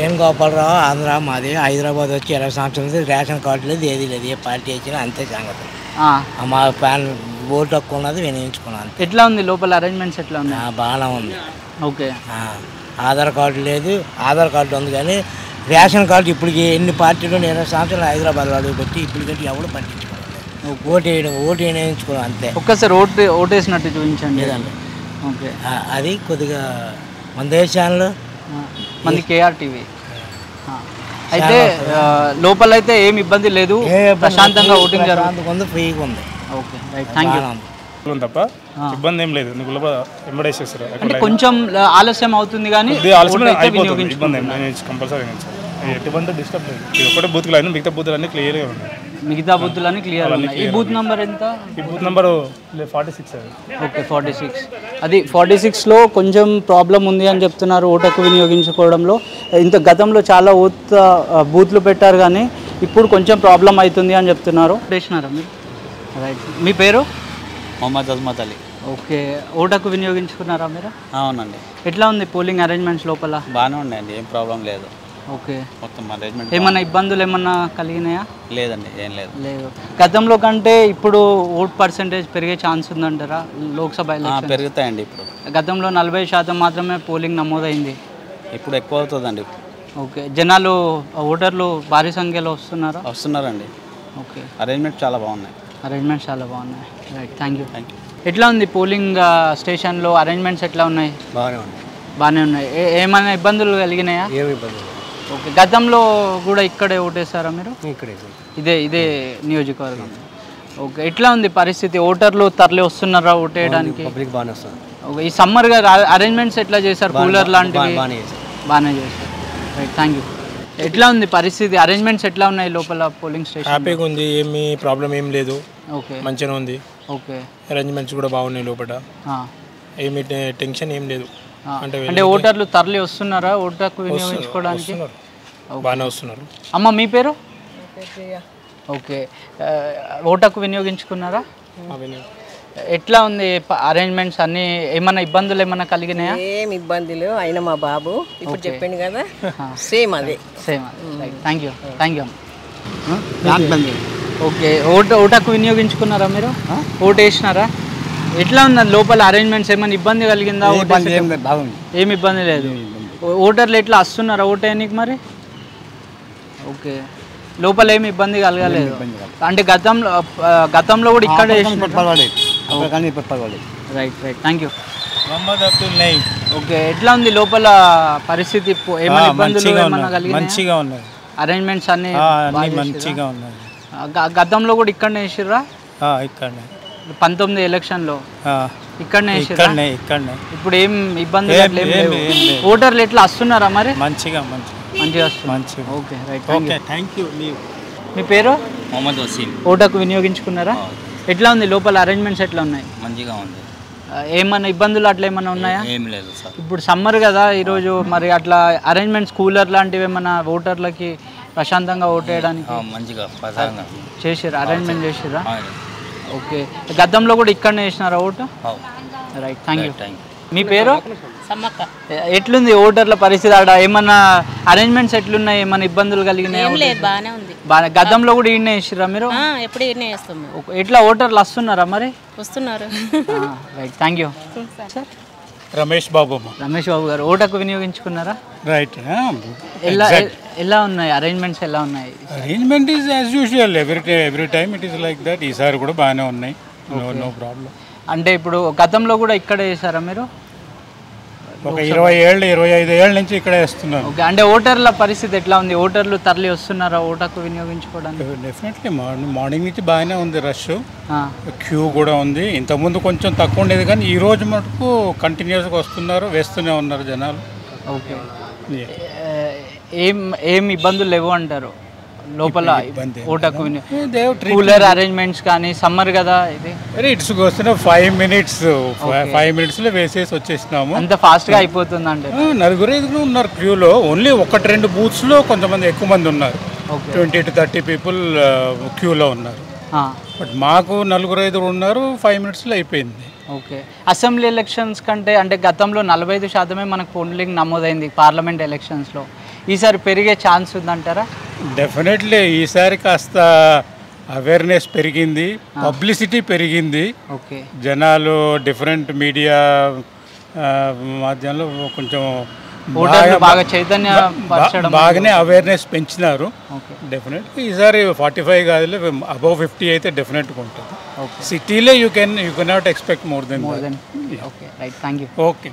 ఎన్ గోపాలరావు, ఆంధ్ర. మాది హైదరాబాద్ వచ్చి 20 సంవత్సరాలు. రేషన్ కార్డు లేదు, ఏది లేదు. ఏ పార్టీ వచ్చినా అంతే సంగతి. మా ఫ్యాన్ ఓటు హక్కు ఉన్నది, వినియోగించుకున్నాను. ఎట్లా ఉంది లోపల అరేంజ్మెంట్స్ ఎట్లా ఉంది? బాగానే ఉంది. ఓకే. ఆధార్ కార్డు లేదు, ఆధార్ కార్డు ఉంది కానీ రేషన్ కార్డు ఇప్పటికి ఎన్ని పార్టీలు 20 సంవత్సరాలు హైదరాబాద్లో అడుగు పెట్టి ఇప్పటికంటే ఎవరు పట్టించుకోవాలి. ఓటు వేయించుకోవడం అంతే. ఒక్కసారి ఓటేసినట్టు చూపించండి. లేదండి. ఓకే. అది కొద్దిగా మన దేశాల్లో మంది కేఆర్టీవీ. అయితే లోపల అయితే ఏమి ఇబ్బంది లేదు, ప్రశాంతంగా ఓటింగ్ జరుగుతుంది, ఫ్రీగా ఉంది. Okay, right, thank you. తప్ప ఇబ్బంది ఏం లేదు. ఎంబడేసేస్తారు. అంటే కొంచెం ఆలస్యం అవుతుంది కానీ కంపల్సరీ ఎటువంటి డిస్టర్బ్ లేదు. ఒకటే బూత్లు అయినా మిగతా బూతులన్నీ క్లియర్గా ఉన్నాయి. మిగతా బూతులన్నీ క్లియర్ ఉన్నాయి. ఈ బూత్ నెంబర్ ఎంత? ఈ బూత్ నెంబర్ 46. ఓకే, 46. అది 46లో కొంచెం ప్రాబ్లం ఉంది అని చెప్తున్నారు ఓటుకు వినియోగించుకోవడంలో. ఇంత గతంలో చాలా బూత్లు పెట్టారు కానీ ఇప్పుడు కొంచెం ప్రాబ్లం అవుతుంది అని చెప్తున్నారు. చేసినారా మీరు? రైట్. మీ పేరు? మొహమ్మద్ అజ్మత్ అలీ. ఓకే. ఓటుకు వినియోగించుకున్నారా మీరు? అవునండి. ఎట్లా ఉంది పోలింగ్ అరేంజ్మెంట్స్ లోపల? బాగానే ఉన్నాయండి, ఏం ప్రాబ్లం లేదు. ఓకే. మొత్తం అరేంజ్మెంట్. ఏమన్నా ఇబ్బందులు ఏమన్నా కలిగినాయా? లేదండి, ఏం లేదు. లేదు. గతంలో కంటే ఇప్పుడు ఓట్ పర్సెంటేజ్ పెరిగే ఛాన్స్ ఉందంటారా? లోక్సభ ఎలక్షన్ పెరుగుతాయండి. ఇప్పుడు గతంలో 40% మాత్రమే పోలింగ్ నమోదైంది, ఇప్పుడు ఎక్కువ అవుతుందండి. ఓకే. జనాలు ఓటర్లు భారీ సంఖ్యలో వస్తున్నారండి. ఓకే. అరేంజ్మెంట్ చాలా బాగున్నాయి. అరేంజ్మెంట్స్ చాలా బాగున్నాయి. Right, thank you. ఎట్లా ఉంది పోలింగ్ స్టేషన్లో అరేంజ్మెంట్స్ ఎట్లా ఉన్నాయి? బాగానే ఉన్నాయి. ఏమైనా ఇబ్బందులు కలిగినాయా? ఏమి ఇబ్బంది. ఓకే. గతంలో కూడా ఇక్కడే ఓటేస్తారా మీరు? ఇదే నియోజకవర్గం. ఓకే. ఎట్లా ఉంది పరిస్థితి? ఓటర్లు తరలి వస్తున్నారా ఓటేయడానికి? ఓకే. ఈ సమ్మర్గా అరేంజ్మెంట్స్ ఎట్లా చేశారు? కూలర్ లాంటివి బాగానే చేశారు. Right, thank you. ఎట్లా ఉంది పరిస్థితి? అరేంజ్మెంట్స్ ఎట్లా ఉన్నాయి లోపల పోలింగ్ స్టేషన్? హ్యాపీగా ఉంది, ఏమి ప్రాబ్లం ఏం లేదు. ఓకే, మంచిగా ఉంది. ఓకే. అరేంజ్మెంట్స్ కూడా బాగున్నాయి లోపల, ఏమి టెన్షన్ ఏం లేదు. అంటే ఓటర్లు తరలి వస్తున్నారా ఓటుకు వినియోగించుకోవడానికి? బాగానే వస్తున్నారు. అమ్మ, మీ పేరు? ఓకే. ఓటుకు వినియోగించుకున్నారా? ఎట్లా ఉంది అరేంజ్మెంట్స్ అన్ని? ఏమన్నా ఇబ్బందులు ఏమన్నా కలిగినాయా? ఏం ఇబ్బందులు అయినా మా బాబు ఇప్పుడు చెప్పిండు కదా, సేమ్ అదే. Thank you, thank you. Okay. ఓటుకు వినియోగించుకున్నారా మీరు? ఓటు వేసినారా? ఎట్లా ఉన్నది లోపల అరేంజ్మెంట్స్? ఏమైనా ఇబ్బంది కలిగిందా? ఏమి ఇబ్బంది లేదు. ఓటర్లు ఎట్లా వస్తున్నారా ఓటేయడానికి మరి? ఓకే. లోపల ఏమి ఇబ్బంది కలగలేదు. అంటే గతంలో కూడా ఇక్కడ right, right, thank you. Okay. ఎట్లా ఉంది లోపల పరిస్థితి? ఏమైనా ఇబ్బందులు ఏమన్నా కలిగినాయా? మంచిగా ఉన్నాయి. అరేంజ్మెంట్స్ అన్ని మంచిగా ఉన్నాయి. గతంలో కూడా ఇక్కడనే వేసిర్రా? ఇక్కడనే 19 ఎలక్షన్లో ఇక్కడనే వేసిర్రా? ఇప్పుడు ఏం ఇబ్బంది? ఓటర్లు ఎట్లా వస్తున్నారా మరి? మంచిగా వస్తున్నారు. Okay, right, thank you. మీ పేరు? మొహమ్మద్ వసీం. ఓటుకు వినియోగించుకున్నారా? ఎట్లా ఉంది లోపల అరేంజ్మెంట్స్ ఎట్లా ఉన్నాయి? మంచిగా ఉంది. ఏమన్నా ఇబ్బందులు అట్లా ఏమన్నా ఉన్నాయా? ఏం లేదు సార్. ఇప్పుడు సమ్మర్ కదా ఈరోజు, మరి అట్లా అరేంజ్మెంట్స్ కూలర్ లాంటివి ఏమన్నా ఓటర్లకి ప్రశాంతంగా ఓటేయడానికి మంచిగా చేసిర్రా? అరేంజ్మెంట్ చేసిర్రా? ఓకే. గతంలో కూడా ఇక్కడనే వేసినారా ఓటు? Right, thank you. మీ పేరు? ఎట్లుంది ఓటర్ల పరిస్థితి? ఆడ ఏమన్నా అరేంజ్మెంట్స్ ఎట్లున్నాయి? ఏమన్నా ఇబ్బందులు కలిగినాయి? గతంలో కూడా ఈయన వేసిర్రా మీరు? ఎట్లా ఓటర్లు వస్తున్నారా మరి? వస్తున్నారు. Right, thank you. Ramesh Babu garu ఓటుకు వినియోగించుకున్నారా? రైట్. ఎలా ఉన్నాయి అరేంజ్మెంట్స్? ఎలా ఉన్నాయి? Arrangement is as usual, every time it is like that. ఈసారి కూడా బాగానే ఉన్నాయి, నో ప్రాబ్లం. అంటే ఇప్పుడు గతంలో కూడా ఇక్కడే వేసారా మీరు? ఒక 25 ఏళ్ళ నుంచి ఇక్కడే వేస్తున్నాను. ఓకే. అంటే ఓటర్ల పరిస్థితి ఎట్లా ఉంది? ఓటర్లు తరలి వస్తున్నారా ఓటుకు వినియోగించుకోవడానికి? డెఫినెట్లీ మార్నింగ్ నుంచి బాగానే ఉంది, రష్, క్యూ కూడా ఉంది. ఇంతకుముందు కొంచెం తక్కువ ఉండేది కానీ ఈ రోజు మటుకు కంటిన్యూస్గా వస్తున్నారు, వేస్తూనే ఉన్నారు జనాలు. ఓకే. ఏం ఇబ్బందులు లేవు అంటారు లోపల ఓటుకు? కూలర్ అరేంజ్మెంట్స్ కానీ సమ్మర్ కదా ఇది? ఇట్స్ వస్తున్నా 5 మినిట్స్లో వేసేసి వచ్చేసినాము. అంత ఫాస్ట్గా అయిపోతుంది అంటే? 4-5 ఉన్నారు క్యూలో. ఓన్లీ 1-2 బూత్స్లో కొంతమంది ఎక్కువ మంది ఉన్నారు, 20 to 30 పీపుల్ క్యూలో ఉన్నారు. బట్ మాకు 4-5 ఉన్నారు, 5 మినిట్స్లో అయిపోయింది. ఓకే. అసెంబ్లీ ఎలక్షన్స్ కంటే అంటే గతంలో 45% మనకు పోలింగ్ నమోదైంది పార్లమెంట్ ఎలక్షన్స్లో. ఈసారి పెరిగే ఛాన్స్ ఉందంటారా? డెఫినెట్లీ ఈసారి కాస్త అవేర్నెస్ పెరిగింది, పబ్లిసిటీ పెరిగింది. ఓకే, జనాలు డిఫరెంట్ మీడియా మాధ్యమంలో కొంచెం బాగా చైతన్య బాగానే అవేర్నెస్ పెంచినారు. డెఫినెట్గా ఈసారి 45 కాదులే, అబౌవ్ 50 అయితే డెఫినెట్గా ఉంటుంది. సిటీలో you cannot expect more than. Okay right, thank you. Okay.